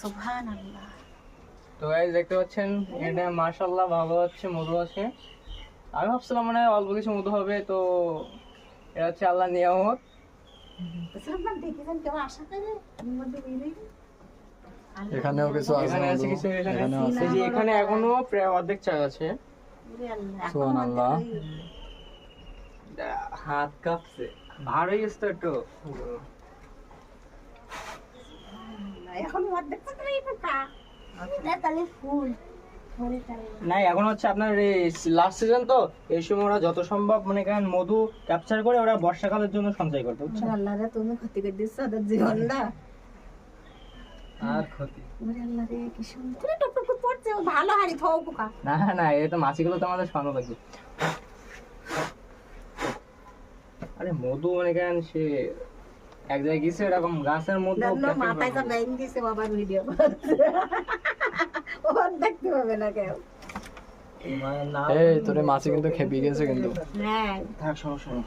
সুবহানাল্লাহ। তো গাইস দেখতে পাচ্ছেন এটা মাশাআল্লাহ ভালো হচ্ছে, মধু আছে। আমি ভাবছিলাম মনে হয় অল্প কিছু মধু হবে, তো এটা হচ্ছে আল্লাহর নিয়ামত। মুসলমান দেখেছেন কেমন আশা করে মধ্যে বেরিয়ে এখানেও কিছু আছে এখানে আছে মধু, কিছু, এখানে এখানেও আছে। এই যে এখানে এখনো প্রায় অর্ধেক চাল আছে। সুবহানাল্লাহ। হাত কাঁপছে, ভার হয়ে গেছে তো একটু। এখন অর্ধেক তো এই পোকা এটা তাহলে ফুল ধরে তাহলে না এখন হচ্ছে আপনার এই লাস্ট সিজন তো, এই সময় ওরা যত সম্ভব মানে কেন মধু ক্যাপচার করে ওরা বর্ষাকালের জন্য সঞ্চয় করতে, বুঝছেন? আল্লাহ রে তুমি ক্ষতি করে দিচ্ছ ওদের জীবনটা। আর ক্ষতি ওরে আল্লাহ রে কি সুন্দর টপ টপ করে পড়ছে, ও ভালো হাড়ি থাও পোকা। না না, এটা তো মাছিগুলো তো আমাদের স্বর্ণ লাগবে। আরে মধু মানে কেন সে এক জায়গায় গেছে এরকম গাছের মধ্যে দাদা মাথায় তো ব্যাং দিছে বাবার ভিডিও করছে। ও দেখতে পাবে না কেউ। এই তোরে মাছি কিন্তু খেপে গেছে কিন্তু। হ্যাঁ থাক সমস্যা নেই।